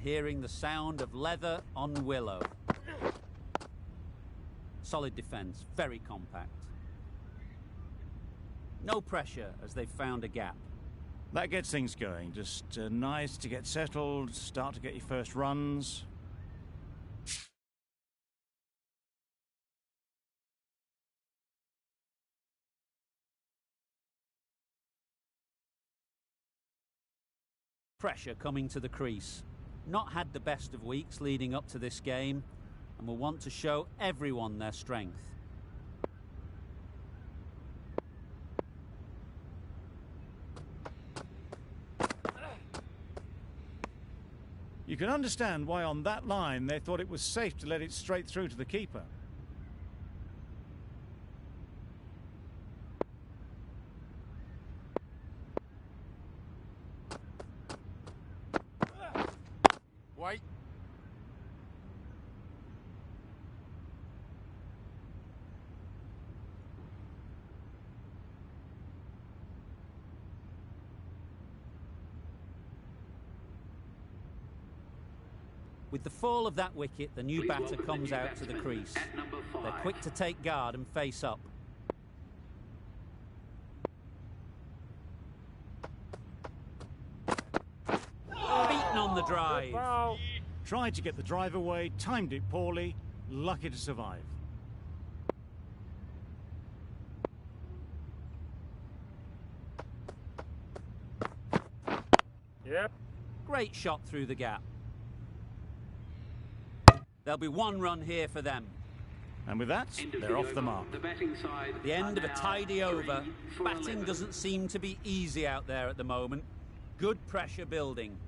hearing the sound of leather on willow. Solid defence, very compact. No pressure as they've found a gap. That gets things going. Just nice to get settled, start to get your first runs. Pressure coming to the crease. Not had the best of weeks leading up to this game and will want to show everyone their strength. You can understand why on that line they thought it was safe to let it straight through to the keeper. Wait. With the fall of that wicket, the new batter comes out to the crease. They're quick to take guard and face up. Beaten on the drive. Tried to get the drive away, timed it poorly, lucky to survive. Yep. Great shot through the gap. There'll be one run here for them. And with that, they're off the mark. The end of a tidy over. Batting doesn't seem to be easy out there at the moment. Good pressure building.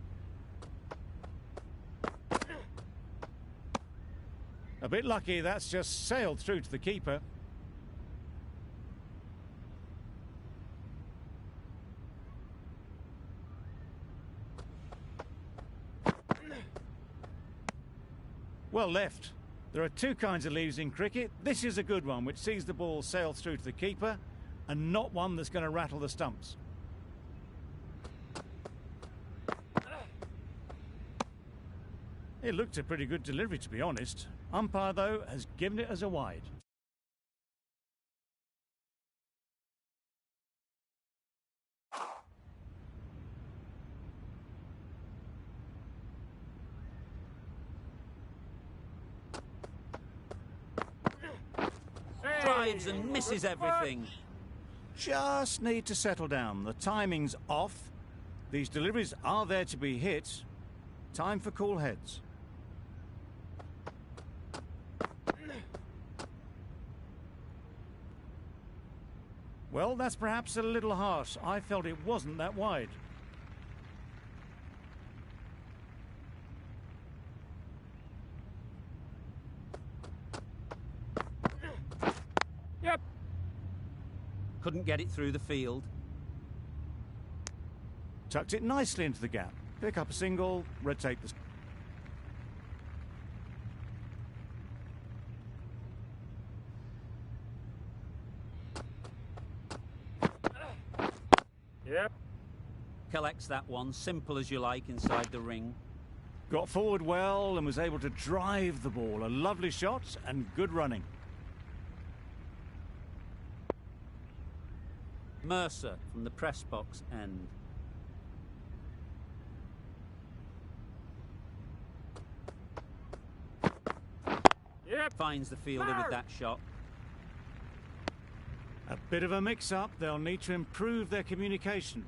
A bit lucky, that's just sailed through to the keeper. Well left. There are two kinds of leaves in cricket. This is a good one, which sees the ball sail through to the keeper, and not one that's going to rattle the stumps. It looked a pretty good delivery, to be honest. Umpire, though, has given it as a wide. Drives and misses everything. Just need to settle down. The timing's off. These deliveries are there to be hit. Time for cool heads. Well, that's perhaps a little harsh. I felt it wasn't that wide. Yep. Couldn't get it through the field. Tucked it nicely into the gap. Pick up a single, rotate the... Yep. Collects that one, simple as you like, inside the ring. Got forward well and was able to drive the ball. A lovely shot and good running. Mercer from the press box end. Yep. Finds the fielder with that shot. A bit of a mix-up. They'll need to improve their communication.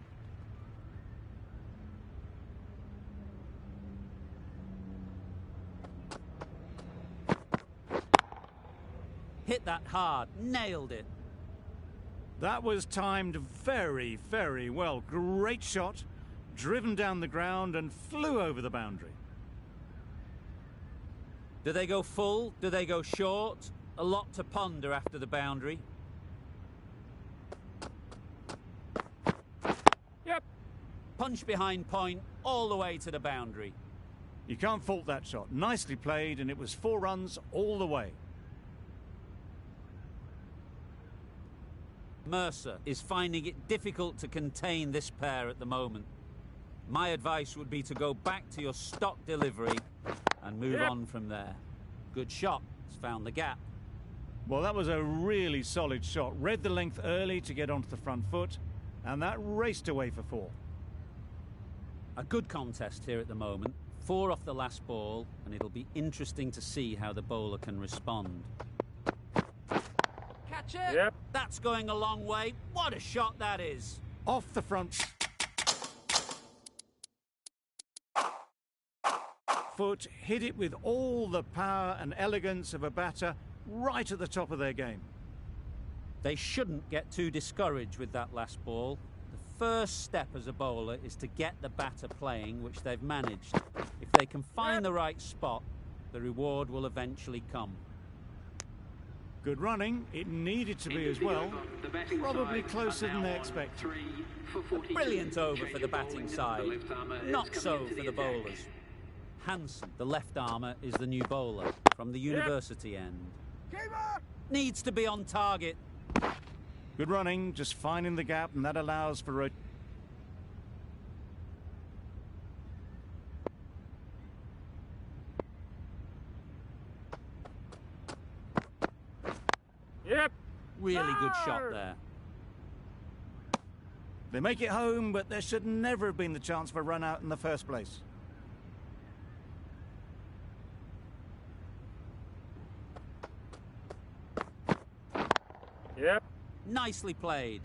Hit that hard, nailed it. That was timed very, very well. Great shot, driven down the ground and flew over the boundary. Do they go full? Do they go short? A lot to ponder after the boundary. Yep. Punch behind point, all the way to the boundary. You can't fault that shot. Nicely played, and it was 4 runs all the way. Mercer is finding it difficult to contain this pair at the moment. My advice would be to go back to your stock delivery and move on from there. Good shot. It's found the gap. Well, that was a really solid shot. Read the length early to get onto the front foot, and that raced away for 4. A good contest here at the moment. 4 off the last ball, and it'll be interesting to see how the bowler can respond. Catch it! Yep. That's going a long way. What a shot that is! Off the front foot, hit it with all the power and elegance of a batter right at the top of their game. They shouldn't get too discouraged with that last ball. The first step as a bowler is to get the batter playing, which they've managed. If they can find the right spot, the reward will eventually come. Good running. It needed to be as well. Probably closer than they expected. A brilliant over for the batting side. Not so for the bowlers. Hanson, the left armour, is the new bowler from the university end. Needs to be on target. Good running, just finding the gap, and that allows for a... Yep. Really good shot there. They make it home, but there should never have been the chance for a run out in the first place. Yep. Nicely played.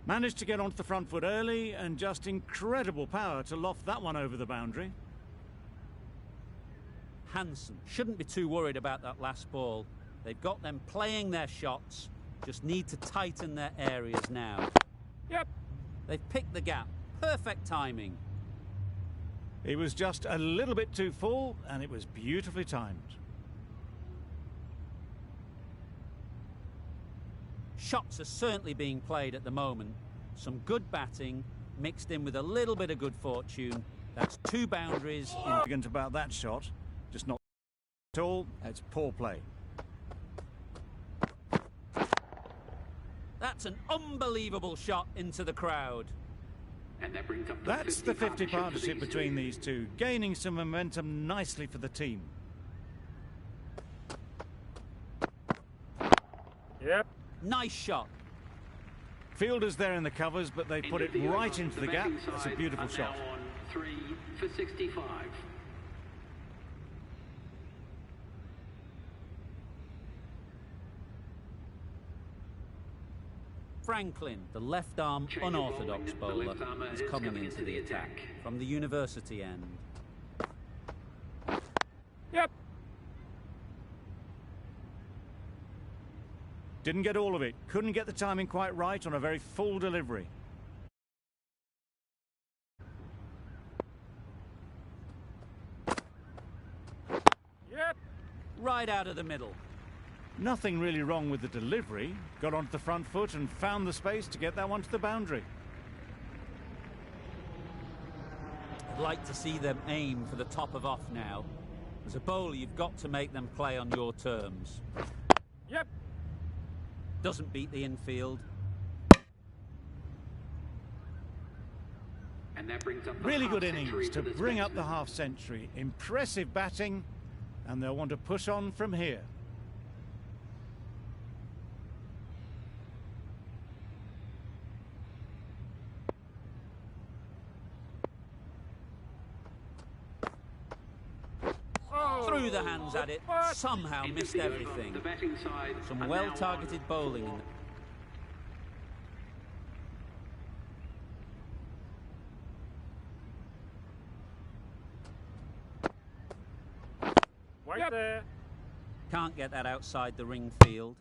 Managed to get onto the front foot early, and just incredible power to loft that one over the boundary. Hanson shouldn't be too worried about that last ball. They've got them playing their shots, just need to tighten their areas now. Yep. They've picked the gap. Perfect timing. It was just a little bit too full, and it was beautifully timed. Shots are certainly being played at the moment. Some good batting, mixed in with a little bit of good fortune. That's 2 boundaries. Significant about that shot, just not at all. It's poor play. That's an unbelievable shot into the crowd. And that brings up That's the 50 partnership between these two, gaining some momentum nicely for the team. Yep. Nice shot. Fielders there in the covers, but they put it right into the gap. It's a beautiful shot. 3 for 65. Franklin, the left-arm unorthodox bowler, is coming into the attack from the university end. Yep. Didn't get all of it. Couldn't get the timing quite right on a very full delivery. Yep. Right out of the middle. Nothing really wrong with the delivery. Got onto the front foot and found the space to get that one to the boundary. I'd like to see them aim for the top of off now. As a bowler, you've got to make them play on your terms. Yep. Doesn't beat the infield. And that brings up the Really good half-century innings to for the bring up the Spencer. half-century. Impressive batting, and they'll want to push on from here. Threw the hands at it, somehow In the missed field on everything. the betting side Some are now well-targeted on bowling. In Wait there. Can't get that outside the ring field.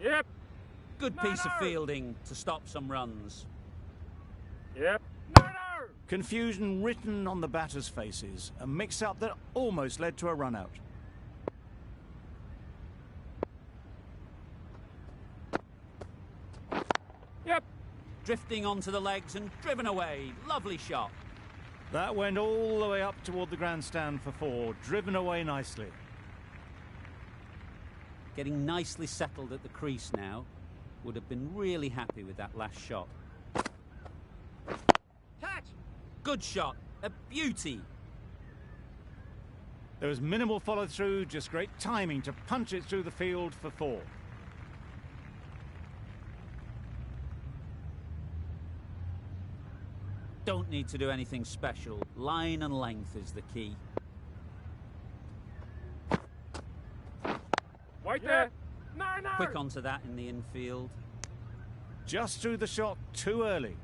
Yep. Good piece of fielding to stop some runs. Yep. No. Confusion written on the batters' faces. A mix-up that almost led to a run-out. Yep. Drifting onto the legs and driven away. Lovely shot. That went all the way up toward the grandstand for 4, driven away nicely. Getting nicely settled at the crease now. Would have been really happy with that last shot. Catch! Good shot. A beauty. There was minimal follow-through, just great timing to punch it through the field for 4. Don't need to do anything special. Line and length is the key. Right there. No, no. Quick onto that in the infield. Just threw the shot too early.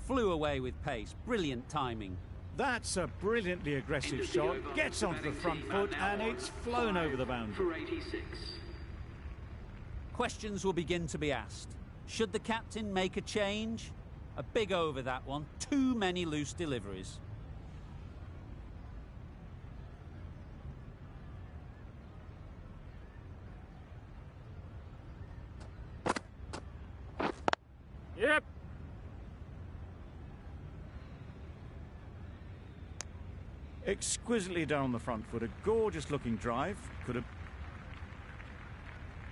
Flew away with pace. Brilliant timing. That's a brilliantly aggressive End of the shot. over. Gets onto the Batting front team foot are now and on it's flown 5 over the boundary. for 86. Questions will begin to be asked. Should the captain make a change? A big over that one. Too many loose deliveries. Yep. Exquisitely done on the front foot. A gorgeous looking drive. Could have...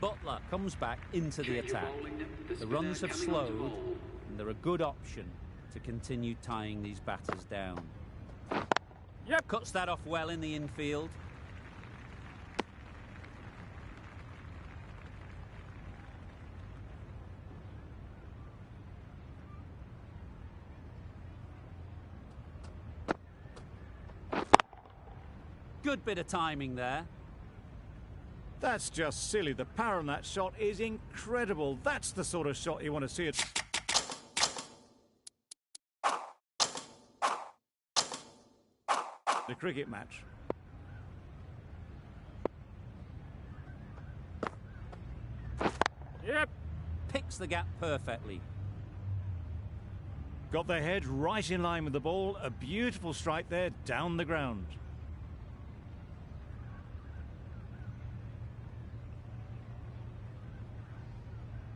Butler comes back into the Change of attack. bowling. The spinner runs have coming on to slowed, bowl. and they're a good option to continue tying these batters down. Yep. Cuts that off well in the infield. Good bit of timing there. That's just silly. The power on that shot is incredible. That's the sort of shot you want to see it. The cricket match. Yep. Picks the gap perfectly. Got their head right in line with the ball. A beautiful strike there down the ground.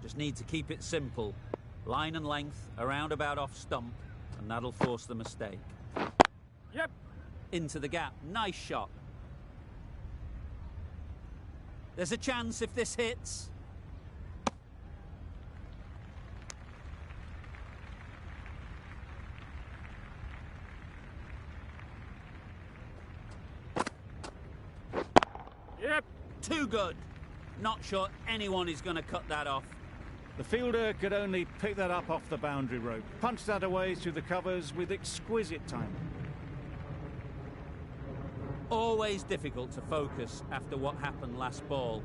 Just need to keep it simple. Line and length, around about off stump, and that'll force the mistake. Yep. Into the gap. Nice shot. There's a chance if this hits. Yep. Too good. Not sure anyone is going to cut that off. The fielder could only pick that up off the boundary rope. Punched that away through the covers with exquisite timing. Always difficult to focus after what happened last ball.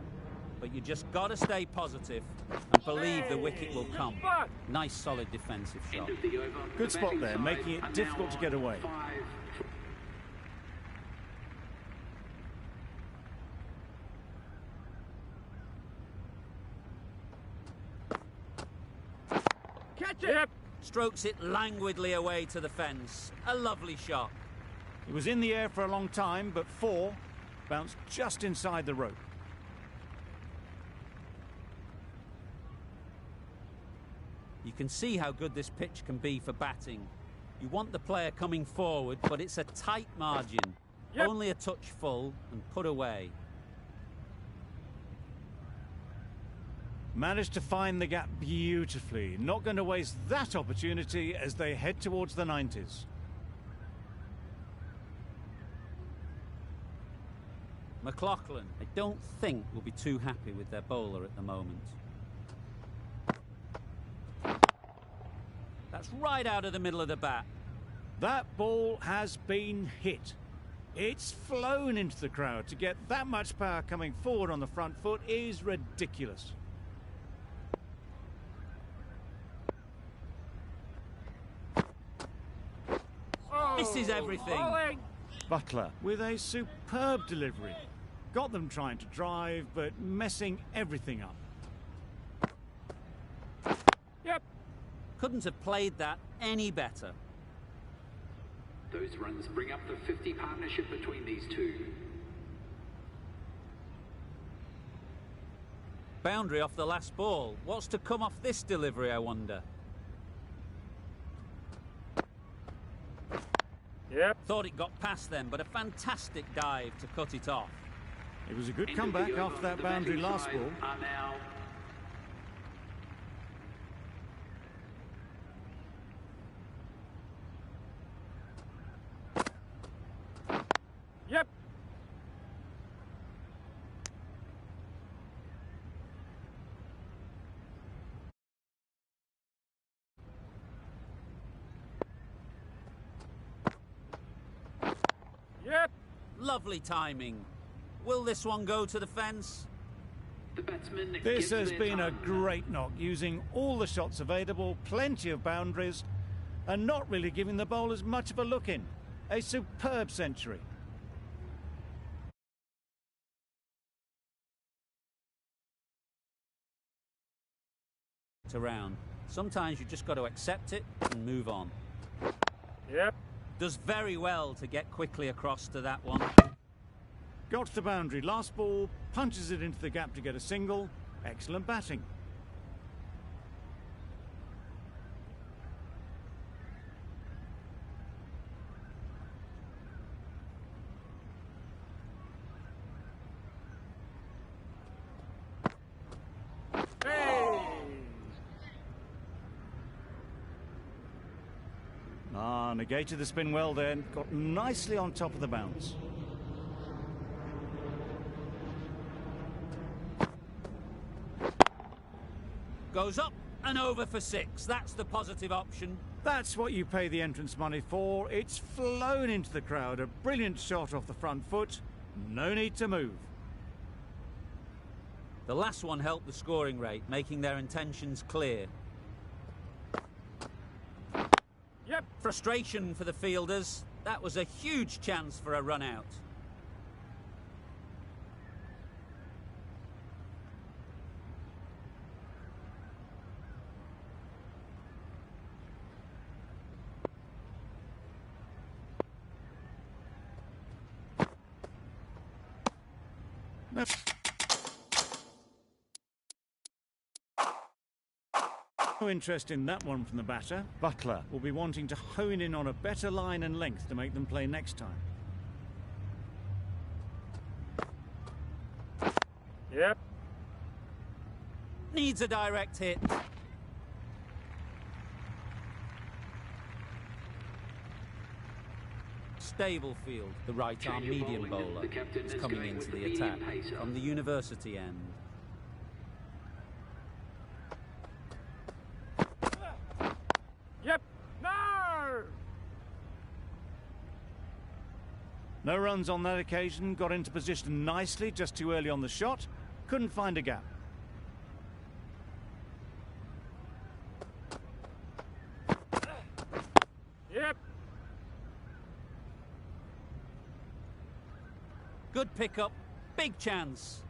But you just got to stay positive and believe the wicket will come. Nice solid defensive shot. End of the over. Good The spot batting there, side making it are now difficult to on get away. 5 Catch it. Yep. Strokes it languidly away to the fence. A lovely shot. It was in the air for a long time, but 4 bounced just inside the rope. You can see how good this pitch can be for batting. You want the player coming forward, but it's a tight margin. Yep. Only a touch full and put away. Managed to find the gap beautifully. Not going to waste that opportunity as they head towards the 90s. McLaughlin, I don't think will be too happy with their bowler at the moment. That's right out of the middle of the bat. That ball has been hit. It's flown into the crowd. To get that much power coming forward on the front foot is ridiculous. Misses everything. Bowling. Butler with a superb delivery. Got them trying to drive, but messing everything up. Yep. Couldn't have played that any better. Those runs bring up the 50 partnership between these two. boundary off the last ball. What's to come off this delivery, I wonder? Yep. Thought it got past them, but a fantastic dive to cut it off. It was a good End of the comeback over. after that The boundary batting last side ball. are now Yep. Yep. Lovely timing. Will this one go to the fence? the batsman. This gives has their been a time. great knock, using all the shots available, plenty of boundaries, and not really giving the bowlers much of a look in. A superb century. Around. Sometimes you just got to accept it and move on. Yep. Does very well to get quickly across to that one. Got to the boundary last ball, punches it into the gap to get a single. Excellent batting. Hey. Negated the spin well then. Got nicely on top of the bounce. Goes up and over for 6. That's the positive option. That's what you pay the entrance money for. It's flown into the crowd. A brilliant shot off the front foot. No need to move. The last one helped the scoring rate, making their intentions clear. Yep. Frustration for the fielders. That was a huge chance for a run out. No. No interest in that one from the batter. Butler will be wanting to hone in on a better line and length to make them play next time. Yep. Needs a direct hit. Stablefield, the right-arm Change of medium bowling. bowler, The captain is is coming going into with the the attack medium pacer. from the university end. Yep. No. No runs on that occasion. Got into position nicely, just too early on the shot. Couldn't find a gap. Yep. Good pickup, big chance.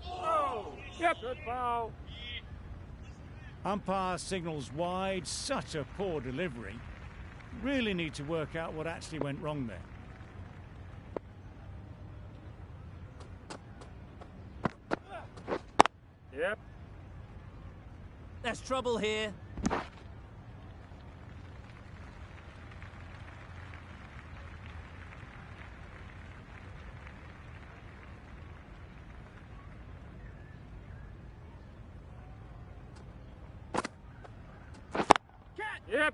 Oh. Yep. Good foul. Umpire signals wide. Such a poor delivery. Really need to work out what actually went wrong there. Yep. There's trouble here. Yep.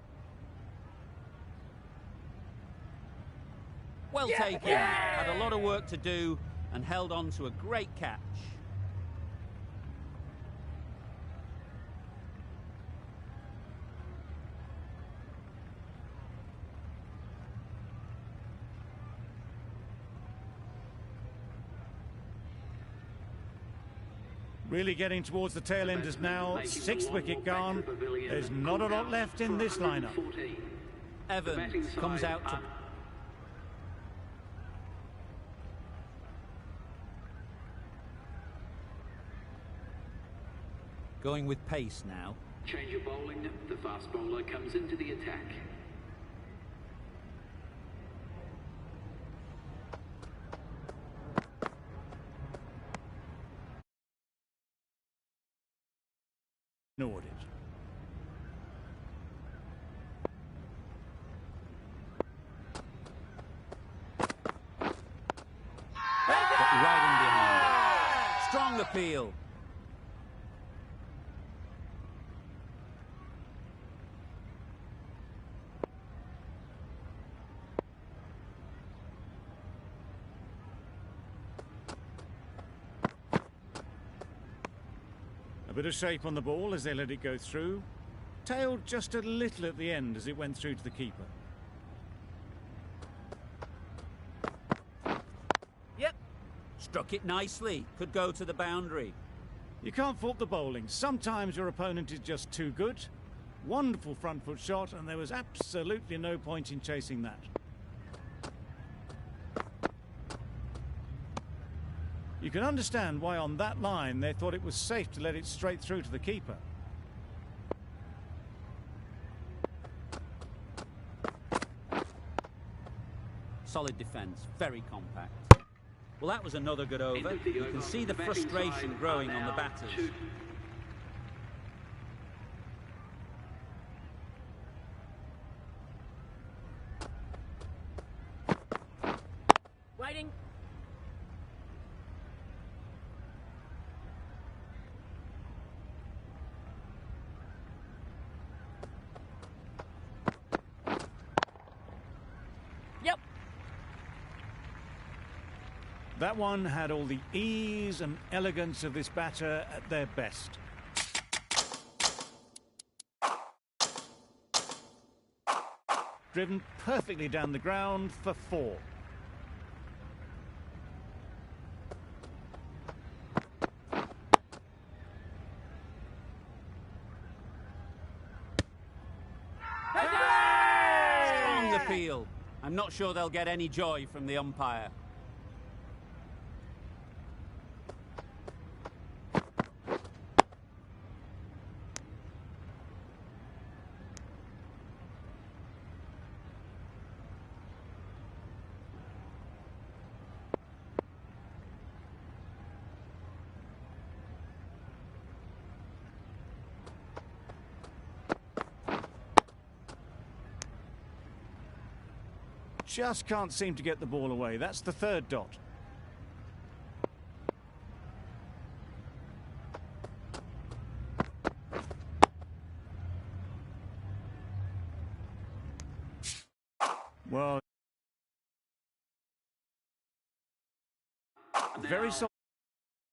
Well taken. Had a lot of work to do and held on to a great catch. Really getting towards the tail enders now. Making the Sixth long wicket walk back to gone. the pavilion. There's not a lot left in this lineup. 114. The Evans batting comes side out to... are Going with pace now. Change your bowling. The fast bowler comes into the attack. Ignored it. Got right in behind. Strong appeal. A bit of shape on the ball as they let it go through. Tailed just a little at the end as it went through to the keeper. Yep. Struck it nicely. Could go to the boundary. You can't fault the bowling. Sometimes your opponent is just too good. Wonderful front foot shot, and there was absolutely no point in chasing that. You can understand why on that line they thought it was safe to let it straight through to the keeper. Solid defence, very compact. Well, that was another good over. You can see the frustration growing on the batters. Waiting. Yep. That one had all the ease and elegance of this batter at their best. Driven perfectly down the ground for 4. Strong appeal. I'm not sure they'll get any joy from the umpire. Just can't seem to get the ball away. That's the 3rd dot. Well, very solid.